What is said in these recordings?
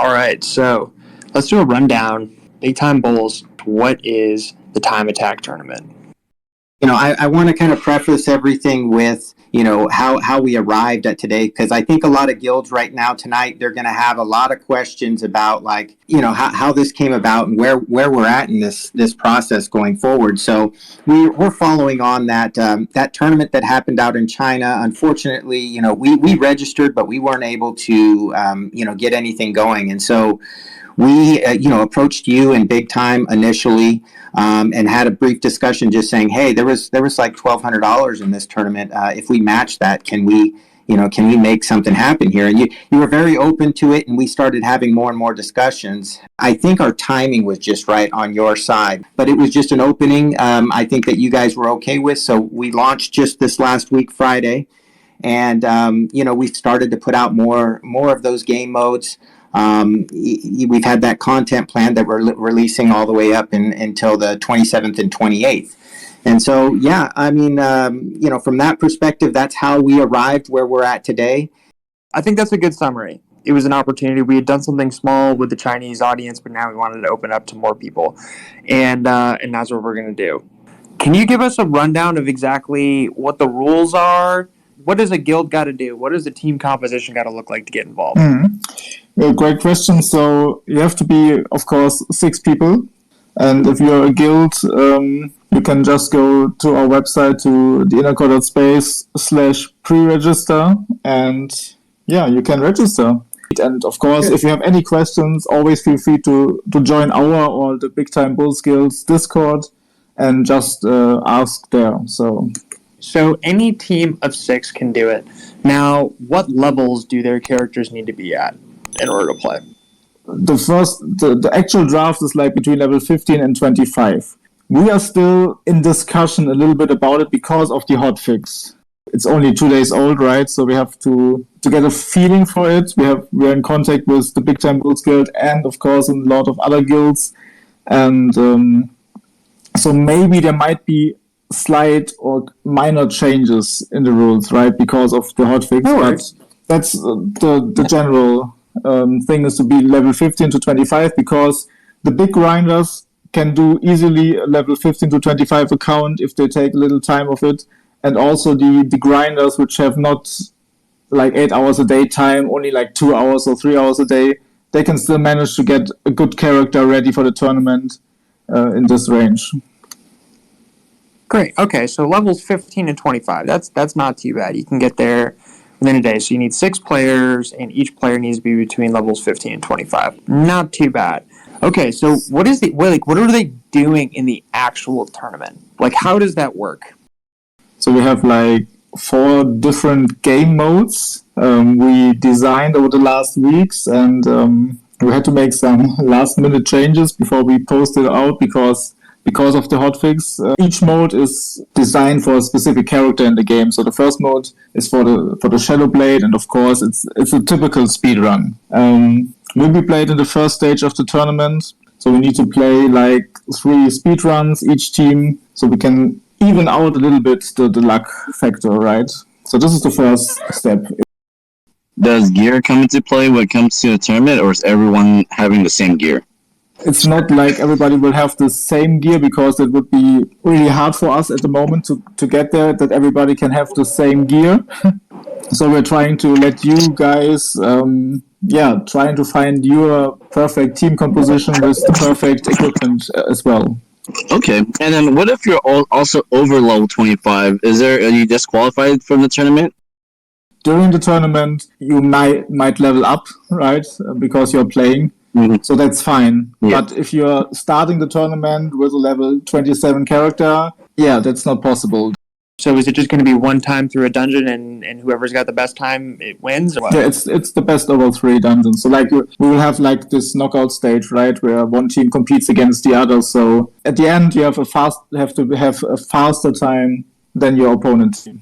All right, so let's do a rundown. Big Time Bulls, what is the Time Attack tournament? I want to kind of preface everything with, how we arrived at today, because I think a lot of guilds right now tonight, they're going to have a lot of questions about how this came about and where we're at in this process going forward. So we're following on that tournament that happened out in China. Unfortunately, we registered, but we weren't able to, get anything going. And so we, approached you and Big Time initially, and had a brief discussion, just saying, hey, there was like $1,200 in this tournament. If we match that, can we make something happen here? And you were very open to it, and we started having more and more discussions. I think our timing was just right on your side, but it was just an opening. I think that you guys were okay with. So we launched just this last week, Friday, and we started to put out more of those game modes. We've had that content plan that we're releasing all the way up until the 27th and 28th. And so, from that perspective, that's how we arrived where we're at today. I think that's a good summary. It was an opportunity. We had done something small with the Chinese audience, but now we wanted to open up to more people. And that's what we're going to do. Can you give us a rundown of exactly what the rules are? What does a guild got to do? What does the team composition got to look like to get involved? Great question. So you have to be, of course, 6 people. And if you're a guild, you can just go to our website, to theinnercoded.space/pre-register. And you can register. And of course, if you have any questions, always feel free to join our or the Big Time Bulls Guild's Discord and just ask there. So any team of 6 can do it. Now, what levels do their characters need to be at in order to play? The actual draft is like between level 15 and 25. We are still in discussion a little bit about it because of the hotfix. It's only 2 days old, right? So we have to get a feeling for it. We're in contact with the Big Time Bulls Guild and, of course, a lot of other guilds. And so maybe there might be slight or minor changes in the rules, right? Because of the hotfix. But that's the general thing is to be level 15 to 25, because the big grinders can do easily a level 15 to 25 account if they take a little time of it. And also the grinders which have not like 8 hours a day time, only like 2 hours or 3 hours a day, they can still manage to get a good character ready for the tournament in this range. Great. Okay, so levels 15 and 25. That's not too bad. You can get there within a day. So you need 6 players, and each player needs to be between levels 15 and 25. Not too bad. Okay, so what are they doing in the actual tournament? Like, how does that work? So we have like 4 different game modes we designed over the last weeks, and we had to make some last-minute changes before we posted it out because of the hotfix. Each mode is designed for a specific character in the game. So the first mode is for the Shadow Blade, and of course it's a typical speed run. Will be played in the first stage of the tournament. So we need to play like 3 speed runs each team, so we can even out a little bit the luck factor, right? So this is the first step. Does gear come into play when it comes to the tournament, or is everyone having the same gear? It's not like everybody will have the same gear, because it would be really hard for us at the moment to get there, that everybody can have the same gear. So we're trying to let you guys, trying to find your perfect team composition with the perfect equipment as well. Okay, and then what if you're also over level 25? Are you disqualified from the tournament? During the tournament, you might level up, right? Because you're playing. Mm-hmm. So that's fine. Yeah. But if you're starting the tournament with a level 27 character, that's not possible. So is it just going to be one time through a dungeon, and whoever's got the best time, it wins? Or what? Yeah, it's the best over 3 dungeons. So like we will have like this knockout stage, right, where one team competes against the other. So at the end, you have to have a faster time than your opponent team.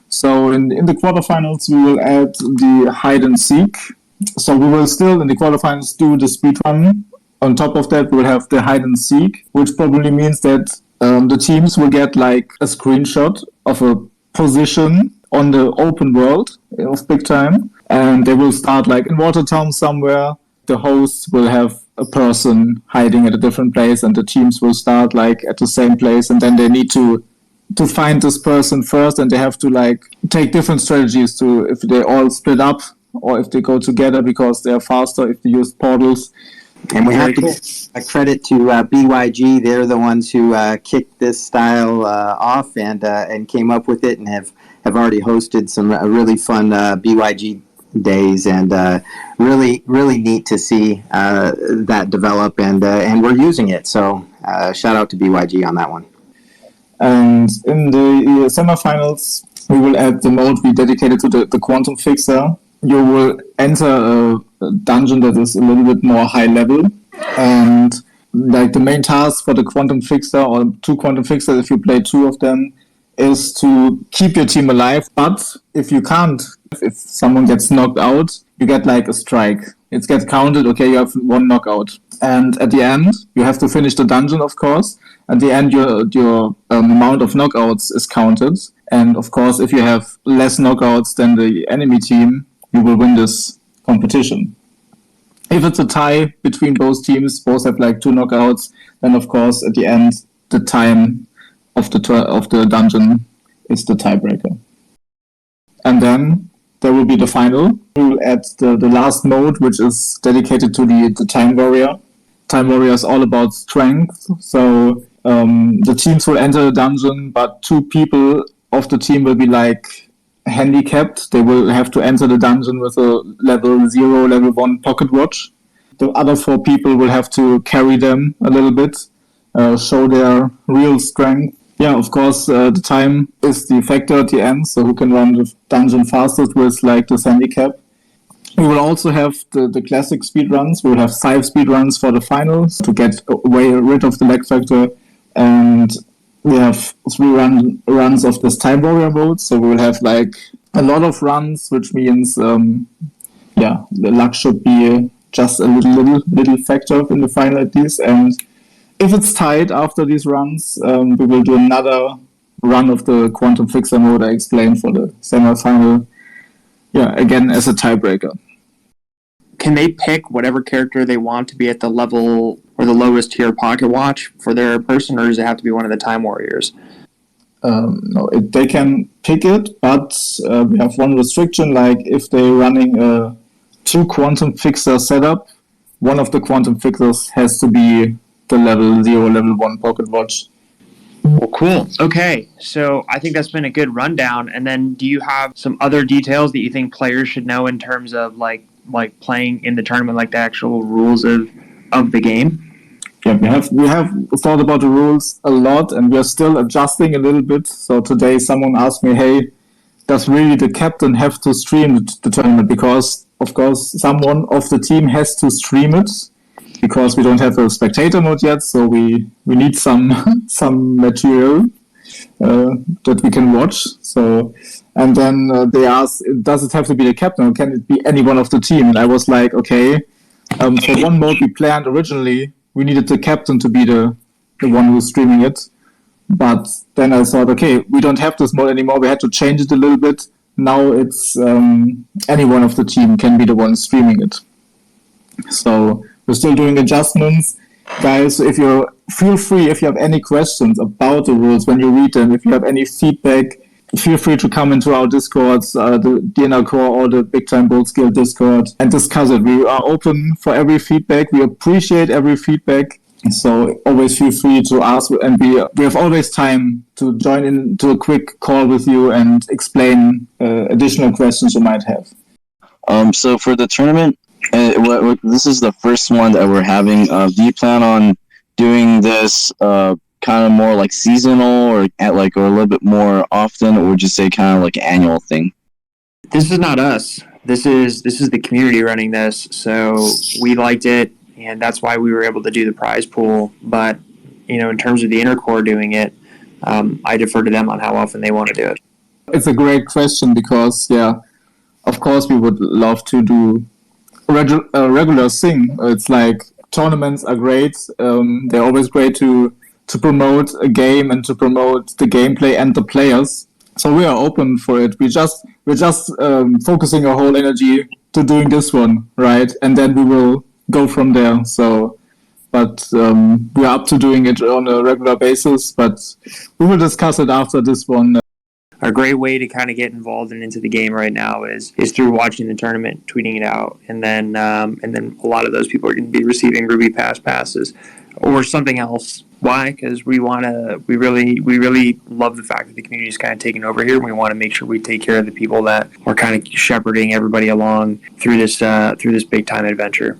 So in the quarterfinals, we will add the hide and seek. So we will still in the quarterfinals do the speed run. On top of that, we will have the hide and seek, which probably means that the teams will get like a screenshot of a position on the open world of Big Time, and they will start like in Watertown somewhere, the hosts will have a person hiding at a different place, and the teams will start like at the same place, and then they need to find this person first, and they have to like take different strategies to if they all split up or if they go together because they are faster if they use portals. And we have to give a credit to BYG. They're the ones who kicked this style off and came up with it, and have already hosted some really fun BYG days, and really neat to see that develop, and we're using it. So shout out to BYG on that one. And in the semifinals, we will add the mode we dedicated to the Quantum Fixer. You will enter a dungeon that is a little bit more high level, and like the main task for the Quantum Fixer or two Quantum Fixers, if you play two of them, is to keep your team alive. But if you can't, if someone gets knocked out, you get like a strike. It gets counted, okay, you have one knockout. And at the end, you have to finish the dungeon, of course. At the end, your amount of knockouts is counted. And of course, if you have less knockouts than the enemy team, you will win this competition. If it's a tie between both teams, both have like 2 knockouts, then of course, at the end, the time of the dungeon is the tiebreaker. And then there will be the final. We will add the last mode, which is dedicated to the Time Warrior. Time Warrior is all about strength. So the teams will enter the dungeon, but 2 people of the team will be like handicapped. They will have to enter the dungeon with a level 0, level 1 pocket watch. The other 4 people will have to carry them a little bit, show their real strength. Yeah, of course, the time is the factor at the end, so who can run the dungeon fastest with like this handicap. We will also have the classic speedruns. We will have 5 speedruns for the finals to get rid of the lag factor, and we have 3 runs of this Time Warrior mode, so we will have like a lot of runs, which means the luck should be just a little factor in the final at least. And if it's tied after these runs, we will do another run of the Quantum Fixer mode I explained for the semi-final. Yeah, again as a tiebreaker. Can they pick whatever character they want to be at the level or the lowest tier pocket watch for their person, or does it have to be one of the Time Warriors? No, they can pick it, but we have one restriction, like if they're running a 2 Quantum Fixer setup, one of the Quantum Fixers has to be the level 0, level 1 pocket watch. Well, cool. Okay, so I think that's been a good rundown. And then do you have some other details that you think players should know in terms of like playing in the tournament, like the actual rules of the game? Yeah, we have thought about the rules a lot, and we are still adjusting a little bit. So today someone asked me, hey, does really the captain have to stream the tournament? Because, of course, someone of the team has to stream it, because we don't have a spectator mode yet, so we need some material that we can watch. So, and then they asked, does it have to be the captain, or can it be anyone of the team? And I was like, okay, for one mode we planned originally, we needed the captain to be the one who's streaming it. But then I thought, okay, we don't have this mode anymore. We had to change it a little bit. Now it's anyone of the team can be the one streaming it. So we're still doing adjustments. Guys, if you feel free, if you have any questions about the rules when you read them, if you have any feedback, feel free to come into our Discords, the DNR Core or the Big Time Bold Skill Discord, and discuss it. We are open for every feedback. We appreciate every feedback. So always feel free to ask, and we have always time to join into a quick call with you and explain additional questions you might have. So for the tournament, this is the first one that we're having. Do you plan on doing this kind of more like seasonal, or a little bit more often, or would you say kind of like an annual thing? This is not us. This is the community running this. So we liked it, and that's why we were able to do the prize pool. But in terms of the inner core doing it, I defer to them on how often they want to do it. It's a great question because, of course, we would love to do a regular thing. It's like tournaments are great. They're always great to promote a game and to promote the gameplay and the players. So we are open for it. We're just focusing our whole energy to doing this one, right? And then we will go from there. So, but we're up to doing it on a regular basis, but we will discuss it after this one. A great way to kind of get involved and into the game right now is through watching the tournament, tweeting it out, and then a lot of those people are going to be receiving Ruby Pass passes or something else. Why? Because we really love the fact that the community is kind of taking over here, and we want to make sure we take care of the people that are kind of shepherding everybody along through this big time adventure.